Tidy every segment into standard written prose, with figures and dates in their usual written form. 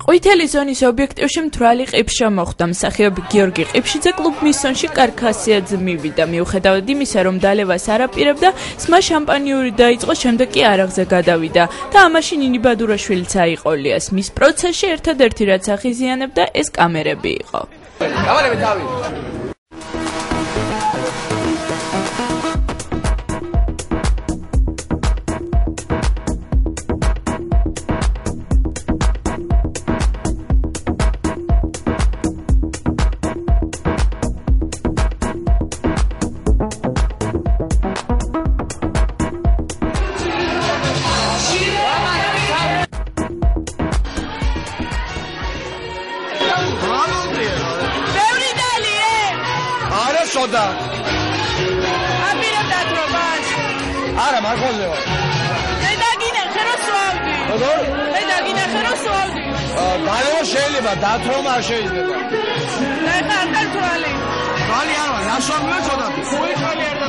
ყვითელი ზონის ობიექტივში მთვრალი ყიფშა მოხვდა. მსახიობი გიორგი ყიფშიძე კლუბ მისონში კარგ ხასიათზე მივიდა. მიუხედავად იმისა, რომ დალევას არ აპირებდა, სმა შამპანიური დაიწყო, შემდეგ კი არაღზე გადავიდა და ამაში ნინი ბადურაშვილიც აიყოლიას. მის პროცესში ერთადერთი რაც ახიზიანებდა, ეს კამერები იყო. კამერები თავი. Soda. Აპირებდა თრობას. არა, მარხოზეო. მე დაგინახე რომ სვავდი. როგორ? მე დაგინახე რომ სვავდი. დალევა შეიძლება, დათრომ არ შეიძლება. მე ხარ თვალი. თვალი არ ვარ, ნასვამია ცოტა. უი თვალი არ და.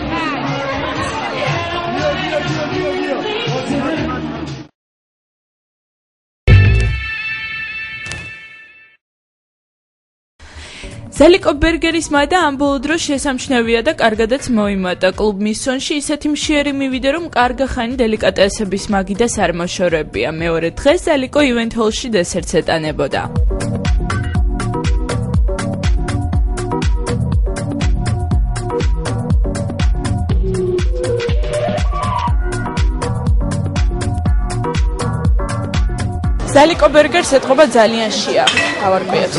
ზალიკო ბერგერის მადა ამ ბოლო დროს შესამჩნევია და კარგადაც მოიმატა. კლუბ მისონში ისეთი მშიერი მივიდა, რომ კარგა ხანი დელიკატესების მაგიდას არ მოშორებია. მეორე დღეს ზალიკო ივენთ ჰოლში დესერტს ეტანებოდა. ზალიკო ბერგერს ეთყობა ძალიან შია. ავარკვიეთ.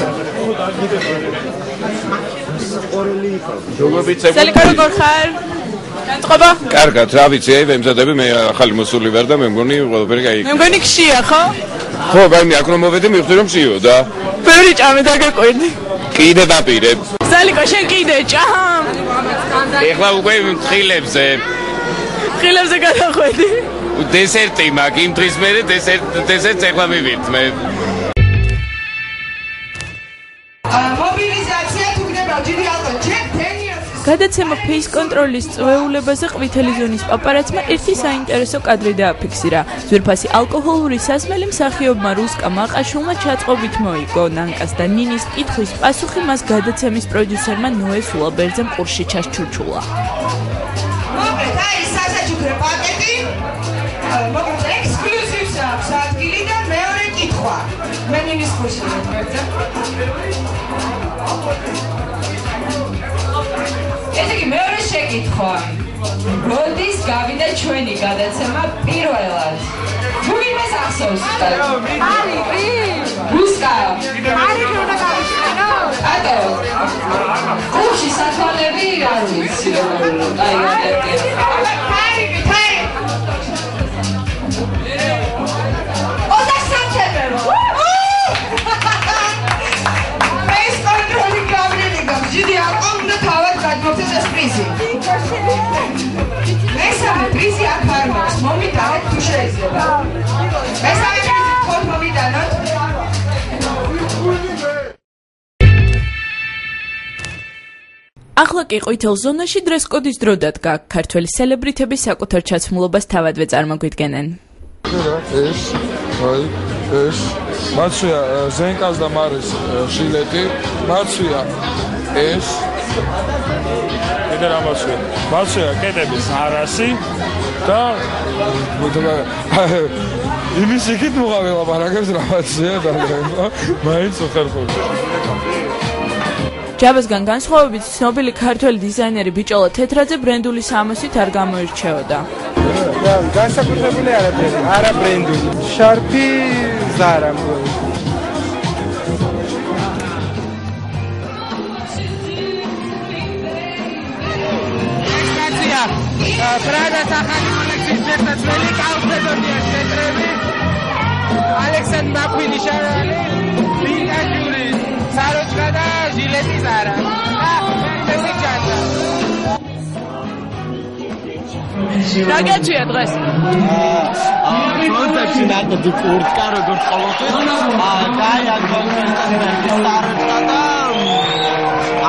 ზალიკო როგორ ხარ? განწყობა? კარგად, რა ვიცი, აი ვემზადები, მე ახალი მოსული ვარ და მე მგონი ყველაფერი გაიგე. მე მგონი ხშია, ხო? ხო, ბაინი აქ რომ მოვედი, მივხვდი რომ შიო და ბევრი ჭამე დაგეყვირდი. კიდე დაპირებ. ზალიკო, შენ კიდე ჭამ? ეხლა უკვე თხილებზე. თხილებზე გადახვედი. დესერტი მაგ იმ დღის მერე დესერტს ეხლა მივირთ მე. მობილიზაცია თუ გნება დიდი ალტო ჯერ 10 years. გადაცემა ფეის კონტროლის წვეულებაზე ყვითელი ზონის პაპარაცმა ერთი საინტერესო კადრი დააფიქსირა. ძვირფასი ალკოჰოლური სასმელი მსახიობმა რუსკა მაყაშვილმა ჩაწყობით მოიგო. ნანკას და ნინის კითხვის პასუხი მას გადაცემის პროდიუსერმა ნოე სულაბერძემ ყურში ჩასჩურჩულა. მოკლედ აი სასაჩუქრე პაკეტი. მოკლედ ექსკლუზივს აქვს ადგილი და მეორე კითხვა. მე ნინის ყურში მოვეძებ. ესე იგი მეორე შეკითხვა. როდის გავიდა ჩვენი გადაცემა პირველად? თუ იმას ახსოვს? არის. რუსკა. არის უნდა გავიშენო. ატო. ყურში სათვალები არ ვიცი როგორ აი ადერკე. მესამე პრიზი აქ არ მაქვს, მომიტანეთ თუ შეიძლება. მესამე პრიზი ხოთ მომიტანოთ. ახლა კი ყვითელ ზონაში დრესკოდის დრო დადგა. ქართველი სელებრიტები საკუთარ ჩაცმულობას თავადვე წარმოგვიდგენენ. ეს მაცვია ზენკას და მარის შილეტი, მაცვია ეს კიდე რამაცვია. მაცვია კეტების არასი და იმის იქით მოყავე ლაპარაკებს რამაცვია და მაინც უხერხული. ჯაბასგან განსხვავებით ცნობილი ქართველი დიზაინერი ბიჭოლა თეთრაძე ბრენდული სამოსით არ გამოირჩეოდა. განსაკუთრებული არა ბრენდული. შარფი ზარა მგონი. ბრადა სახალი კოლექციის ერთადერთი კალფედონია შეტრები. ალექსანდრ მაკვილი შარალი, ვინტაჟური საროჭა და ჟილეტი ზარა. ეს ჯანდა. დაგეჭია დღეს. კონტექსტი ნაკოდი კურტკა როგორ ყოველთვის. კაი აქ კონტექსტი საროჭა და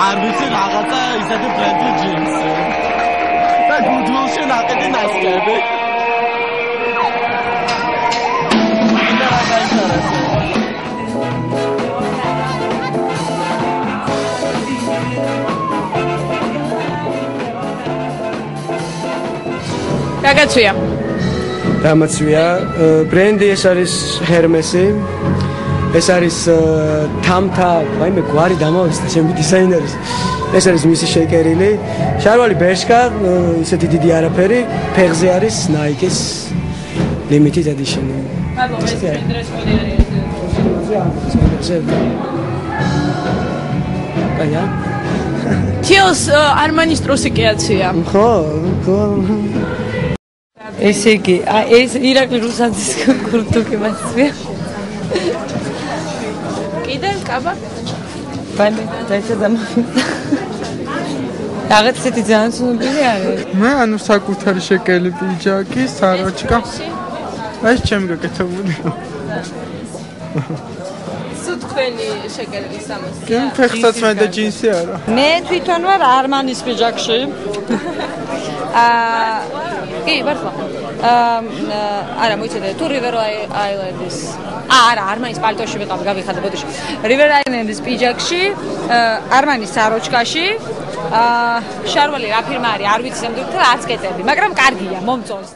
არ ვიცი რაღაცა ისეთი ბრენდი ჯინსი. და გუდულში ნაკედი ნასკები. რა გაცვია? რამაცვია, ბრენდი ეს არის ჰერმესი. ეს არის თამთა, ვაიმე გვარი დამავიწყდა ჩემი დიზაინერის. ეს არის მისი შეკერილი. შარვალი ბერშკა, ისეთი დიდი არაფერი, ფეხზე არის Nike-ის limited edition. მადლობა, ეს დრეს მოდი არის. აია. თილს Armani-ის ტრუსი კი აცია. ხო. ესე იგი, ეს ირაკლი რუსაძის კურთუკი მასწია. კიდევ კაბა? ბანე, დაიჭერა. რაღაც ისეთი ძალიან ცნობილი არის. მე ანუ საკუთარი შეკელი პიჯაკი, საროჩკა. ეს ჩემი გაკეთებული. სულ თქვენი შეკელი სამას. ფეხსაც მე და ჯინსი არა. მე თვითონ ვარ Armani-ის პიჯაკში. კი, ვარსა. არა, მოიცადე, თუ River Island-ის. არა, Armani-ის პალტოში ვიყავი, გავიხადე ბოდიში. River Island-ის პიჯაკში, Armani-ის საროჩკაში. შარვალი რა ფირმა არის, არ ვიცი, სამდრიგთა არც კეთები, მაგრამ კარგია, მომწონს.